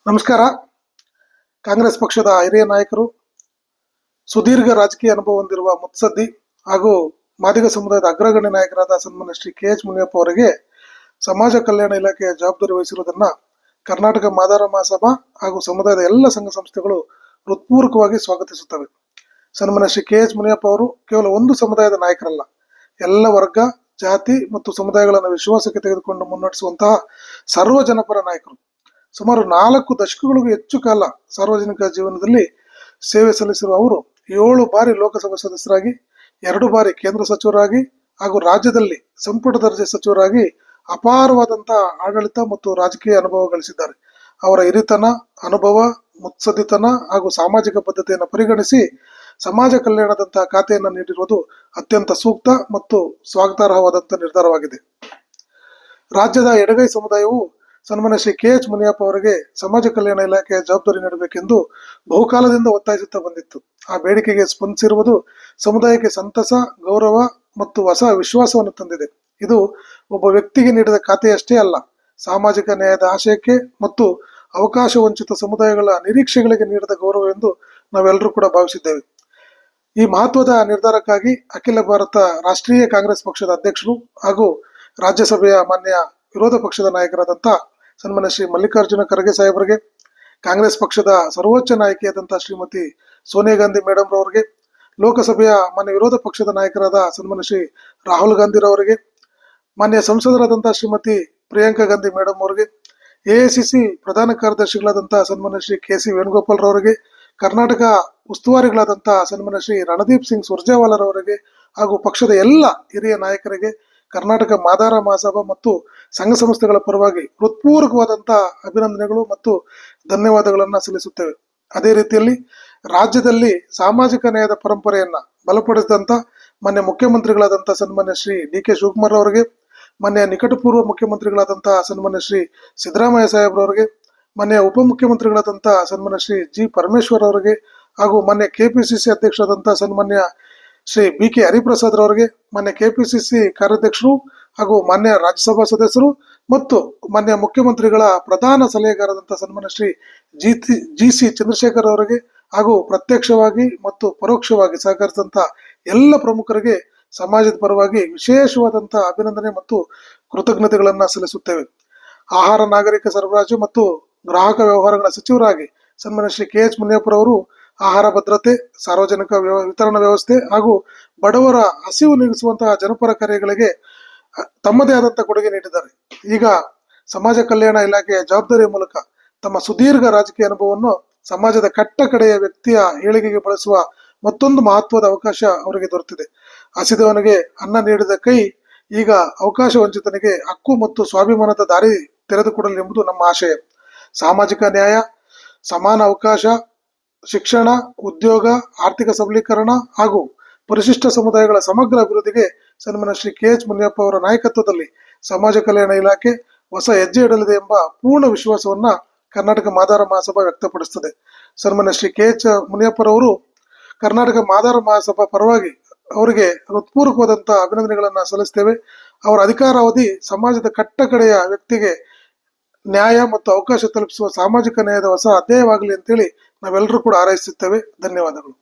ನಮಸ್ಕಾರ. ಕಾಂಗ್ರೆಸ್ ಪಕ್ಷದ ಹಿರಿಯ ನಾಯಕರು, ಸುದೀರ್ಘ ರಾಜಕೀಯ ಅನುಭವ ಹೊಂದಿರುವ ಮುತ್ಸದ್ದಿ ಹಾಗೂ ಮಾದಿಗ ಸಮುದಾಯದ ಅಗ್ರಗಣ್ಯ ನಾಯಕರಾದ ಸನ್ಮಾನ್ಯ ಶ್ರೀ KH ಮುನಿಯಪ್ಪ ಅವರಿಗೆ ಸಮಾಜ ಕಲ್ಯಾಣ ಇಲಾಖೆಯ ಜವಾಬ್ದಾರಿ ವಹಿಸಿರುವುದನ್ನ ಕರ್ನಾಟಕ ಮಾದಾರ ಮಹಾಸಭಾ ಹಾಗೂ ಸಮುದಾಯದ ಎಲ್ಲ ಸಂಘ ಸಂಸ್ಥೆಗಳು ಹೃತ್ಪೂರ್ವಕವಾಗಿ ಸ್ವಾಗತಿಸುತ್ತವೆ. ಸನ್ಮಾನ್ಯ ಶ್ರೀ KH ಮುನಿಯಪ್ಪ ಅವರು ಕೇವಲ ಒಂದು ಸಮುದಾಯದ ನಾಯಕರಲ್ಲ, ಎಲ್ಲ ವರ್ಗ, ಜಾತಿ ಮತ್ತು ಸಮುದಾಯಗಳನ್ನು ವಿಶ್ವಾಸಕ್ಕೆ ತೆಗೆದುಕೊಂಡು ಮುನ್ನಡೆಸುವಂತಹ ಸರ್ವ ಜನಪರ ನಾಯಕರು. ಸುಮಾರು 4 ದಶಕಗಳಿಗೂ ಹೆಚ್ಚು ಕಾಲ ಸಾರ್ವಜನಿಕ ಜೀವನದಲ್ಲಿ ಸೇವೆ ಸಲ್ಲಿಸಿರುವ ಅವರು 7 ಬಾರಿ ಲೋಕಸಭಾ ಸದಸ್ಯರಾಗಿ, 2 ಬಾರಿ ಕೇಂದ್ರ ಸಚಿವರಾಗಿ ಹಾಗೂ ರಾಜ್ಯದಲ್ಲಿ ಸಂಪುಟ ದರ್ಜೆ ಸಚಿವರಾಗಿ ಅಪಾರವಾದಂತಹ ಆಡಳಿತ ಮತ್ತು ರಾಜಕೀಯ ಅನುಭವ ಗಳಿಸಿದ್ದಾರೆ. ಅವರ ಹಿರಿತನ, ಅನುಭವ, ಮುತ್ಸದ್ದಿತನ ಹಾಗೂ ಸಾಮಾಜಿಕ ಬದ್ಧತೆಯನ್ನು ಪರಿಗಣಿಸಿ ಸಮಾಜ ಕಲ್ಯಾಣದಂತಹ ಖಾತೆಯನ್ನು ನೀಡಿರುವುದು ಅತ್ಯಂತ ಸೂಕ್ತ ಮತ್ತು ಸ್ವಾಗತಾರ್ಹವಾದಂತಹ ನಿರ್ಧಾರವಾಗಿದೆ. ರಾಜ್ಯದ ಎಡಗೈ ಸಮುದಾಯವು ಸನ್ಮಾನ್ಯ ಶ್ರೀ KH ಮುನಿಯಪ್ಪ ಅವರಿಗೆ ಸಮಾಜ ಕಲ್ಯಾಣ ಇಲಾಖೆಯ ಜವಾಬ್ದಾರಿ ನೀಡಬೇಕೆಂದು ಬಹುಕಾಲದಿಂದ ಒತ್ತಾಯಿಸುತ್ತಾ ಬಂದಿತ್ತು. ಆ ಬೇಡಿಕೆಗೆ ಸ್ಪಂದಿಸಿರುವುದು ಸಮುದಾಯಕ್ಕೆ ಸಂತಸ, ಗೌರವ ಮತ್ತು ಹೊಸ ವಿಶ್ವಾಸವನ್ನು ತಂದಿದೆ. ಇದು ಒಬ್ಬ ವ್ಯಕ್ತಿಗೆ ನೀಡಿದ ಖಾತೆಯಷ್ಟೇ ಅಲ್ಲ, ಸಾಮಾಜಿಕ ನ್ಯಾಯದ ಆಶಯಕ್ಕೆ ಮತ್ತು ಅವಕಾಶ ವಂಚಿತ ಸಮುದಾಯಗಳ ನಿರೀಕ್ಷೆಗಳಿಗೆ ನೀಡಿದ ಗೌರವ ಎಂದು ನಾವೆಲ್ಲರೂ ಕೂಡ ಭಾವಿಸಿದ್ದೇವೆ. ಈ ಮಹತ್ವದ ನಿರ್ಧಾರಕ್ಕಾಗಿ ಅಖಿಲ ಭಾರತ ರಾಷ್ಟ್ರೀಯ ಕಾಂಗ್ರೆಸ್ ಪಕ್ಷದ ಅಧ್ಯಕ್ಷರು ಹಾಗೂ ರಾಜ್ಯಸಭೆಯ ಮಾನ್ಯ ವಿರೋಧ ಪಕ್ಷದ ನಾಯಕರಾದಂಥ ಸನ್ಮಾನ್ಯ ಶ್ರೀ ಮಲ್ಲಿಕಾರ್ಜುನ ಖರ್ಗೆ ಸಾಹೇಬರಿಗೆ, ಕಾಂಗ್ರೆಸ್ ಪಕ್ಷದ ಸರ್ವೋಚ್ಚ ನಾಯಕಿಯಾದಂತಹ ಶ್ರೀಮತಿ ಸೋನಿಯಾ ಗಾಂಧಿ ಮೇಡಮ್ ರವರಿಗೆ, ಲೋಕಸಭೆಯ ಮಾನ್ಯ ವಿರೋಧ ಪಕ್ಷದ ನಾಯಕರಾದ ಸನ್ಮಾನ್ಯ ಶ್ರೀ ರಾಹುಲ್ ಗಾಂಧಿ ರವರಿಗೆ, ಮಾನ್ಯ ಸಂಸದರಾದಂತಹ ಶ್ರೀಮತಿ ಪ್ರಿಯಾಂಕಾ ಗಾಂಧಿ ಮೇಡಮ್ ಅವರಿಗೆ, AICC ಪ್ರಧಾನ ಕಾರ್ಯದರ್ಶಿಗಳಾದಂತಹ ಸನ್ಮಾನ್ಯ ಶ್ರೀ KC ವೇಣುಗೋಪಾಲ್ ರವರಿಗೆ, ಕರ್ನಾಟಕ ಉಸ್ತುವಾರಿಗಳಾದಂತಹ ಸನ್ಮಾನ್ಯ ಶ್ರೀ ರಣದೀಪ್ ಸಿಂಗ್ ಸುರ್ಜೇವಾಲಾ ರವರಿಗೆ ಹಾಗೂ ಪಕ್ಷದ ಎಲ್ಲ ಹಿರಿಯ ನಾಯಕರಿಗೆ ಕರ್ನಾಟಕ ಮಾದಾರ ಮಹಾಸಭಾ ಮತ್ತು ಸಂಘ ಸಂಸ್ಥೆಗಳ ಪರವಾಗಿ ಹೃತ್ಪೂರ್ವಕವಾದಂತಹ ಅಭಿನಂದನೆಗಳು ಮತ್ತು ಧನ್ಯವಾದಗಳನ್ನ ಸಲ್ಲಿಸುತ್ತೇವೆ. ಅದೇ ರೀತಿಯಲ್ಲಿ ರಾಜ್ಯದಲ್ಲಿ ಸಾಮಾಜಿಕ ನ್ಯಾಯದ ಪರಂಪರೆಯನ್ನ ಬಲಪಡಿಸಿದಂತ ಮಾನ್ಯ ಮುಖ್ಯಮಂತ್ರಿಗಳಾದಂತಹ ಸನ್ಮಾನ್ಯ ಶ್ರೀ DK ಶಿವಕುಮಾರ್ ಅವರಿಗೆ, ಮಾನ್ಯ ನಿಕಟಪೂರ್ವ ಮುಖ್ಯಮಂತ್ರಿಗಳಾದಂತಹ ಸನ್ಮಾನ್ಯ ಶ್ರೀ ಸಿದ್ದರಾಮಯ್ಯ ಸಾಹೇಬ್ರವರಿಗೆ, ಮಾನ್ಯ ಉಪಮುಖ್ಯಮಂತ್ರಿಗಳಾದಂತಹ ಸನ್ಮಾನ್ಯ ಶ್ರೀ G ಪರಮೇಶ್ವರ್ ಅವರಿಗೆ ಹಾಗೂ ಮಾನ್ಯ KPCC ಅಧ್ಯಕ್ಷರಾದಂತಹ ಸನ್ಮಾನ್ಯ ಶ್ರೀ BK ಹರಿಪ್ರಸಾದ್ ರವರಿಗೆ, ಮಾನ್ಯ KPCC ಕಾರ್ಯಾಧ್ಯಕ್ಷರು ಹಾಗೂ ಮಾನ್ಯ ರಾಜ್ಯಸಭಾ ಸದಸ್ಯರು ಮತ್ತು ಮಾನ್ಯ ಮುಖ್ಯಮಂತ್ರಿಗಳ ಪ್ರಧಾನ ಸಲಹೆಗಾರರಾದಂತಹ ಸನ್ಮಾನ್ಯ ಶ್ರೀ GC ಚಂದ್ರಶೇಖರ್ ಅವರಿಗೆ ಹಾಗೂ ಪ್ರತ್ಯಕ್ಷವಾಗಿ ಮತ್ತು ಪರೋಕ್ಷವಾಗಿ ಸಹಕರಿಸಿದಂತಹ ಎಲ್ಲ ಪ್ರಮುಖರಿಗೆ ಸಮಾಜದ ಪರವಾಗಿ ವಿಶೇಷವಾದಂತಹ ಅಭಿನಂದನೆ ಮತ್ತು ಕೃತಜ್ಞತೆಗಳನ್ನ ಸಲ್ಲಿಸುತ್ತೇವೆ. ಆಹಾರ, ನಾಗರಿಕ ಸರಬರಾಜು ಮತ್ತು ಗ್ರಾಹಕ ವ್ಯವಹಾರಗಳ ಸಚಿವರಾಗಿ ಸನ್ಮಾನ್ಯ ಶ್ರೀ KH ಮುನಿಯಪ್ಪರವರು ಆಹಾರ ಭದ್ರತೆ, ಸಾರ್ವಜನಿಕ ವಿತರಣಾ ವ್ಯವಸ್ಥೆ ಹಾಗೂ ಬಡವರ ಹಸಿವು ನೀಗಿಸುವಂತಹ ಜನಪರ ಕಾರ್ಯಗಳಿಗೆ ತಮ್ಮದೇ ಆದಂತಹ ಕೊಡುಗೆ ನೀಡಿದ್ದಾರೆ. ಈಗ ಸಮಾಜ ಕಲ್ಯಾಣ ಇಲಾಖೆಯ ಜವಾಬ್ದಾರಿಯ ಮೂಲಕ ತಮ್ಮ ಸುದೀರ್ಘ ರಾಜಕೀಯ ಅನುಭವವನ್ನು ಸಮಾಜದ ಕಟ್ಟ ಕಡೆಯ ವ್ಯಕ್ತಿಯ ಏಳಿಗೆಗೆ ಬಳಸುವ ಮತ್ತೊಂದು ಮಹತ್ವದ ಅವಕಾಶ ಅವರಿಗೆ ದೊರೆತಿದೆ. ಹಸಿದವನಿಗೆ ಅನ್ನ ನೀಡಿದ ಕೈ ಈಗ ಅವಕಾಶ ವಂಚಿತನಿಗೆ ಹಕ್ಕು ಮತ್ತು ಸ್ವಾಭಿಮಾನದ ದಾರಿ ತೆರೆದುಕೊಡಲಿ ಎಂಬುದು ನಮ್ಮ ಆಶಯ. ಸಾಮಾಜಿಕ ನ್ಯಾಯ, ಸಮಾನ ಅವಕಾಶ, ಶಿಕ್ಷಣ, ಉದ್ಯೋಗ, ಆರ್ಥಿಕ ಸಬಲೀಕರಣ ಹಾಗೂ ಪರಿಶಿಷ್ಟ ಸಮುದಾಯಗಳ ಸಮಗ್ರ ಅಭಿವೃದ್ಧಿಗೆ ಸನ್ಮಾನ್ಯ ಶ್ರೀ KH ಮುನಿಯಪ್ಪ ಅವರ ನಾಯಕತ್ವದಲ್ಲಿ ಸಮಾಜ ಕಲ್ಯಾಣ ಇಲಾಖೆ ಹೊಸ ಹೆಜ್ಜೆ ಇಡಲಿದೆ ಎಂಬ ಪೂರ್ಣ ವಿಶ್ವಾಸವನ್ನ ಕರ್ನಾಟಕ ಮಾದಾರ ಮಹಾಸಭಾ ವ್ಯಕ್ತಪಡಿಸುತ್ತದೆ. ಸನ್ಮಾನ್ಯ ಶ್ರೀ KH ಮುನಿಯಪ್ಪರವರು ಕರ್ನಾಟಕ ಮಾದಾರ ಮಹಾಸಭಾ ಪರವಾಗಿ ಅವರಿಗೆ ಹೃತ್ಪೂರ್ವಕವಾದಂತಹ ಅಭಿನಂದನೆಗಳನ್ನ ಸಲ್ಲಿಸ್ತೇವೆ. ಅವರ ಅಧಿಕಾರಾವಧಿ ಸಮಾಜದ ಕಟ್ಟ ಕಡೆಯ ವ್ಯಕ್ತಿಗೆ ನ್ಯಾಯ ಮತ್ತು ಅವಕಾಶ ತಲುಪಿಸುವ ಸಾಮಾಜಿಕ ನ್ಯಾಯದ ಹೊಸ ಅಧ್ಯಾಯವಾಗಲಿ ಅಂತೇಳಿ ನಾವೆಲ್ಲರೂ ಕೂಡ ಹಾರೈಸುತ್ತೇವೆ. ಧನ್ಯವಾದಗಳು.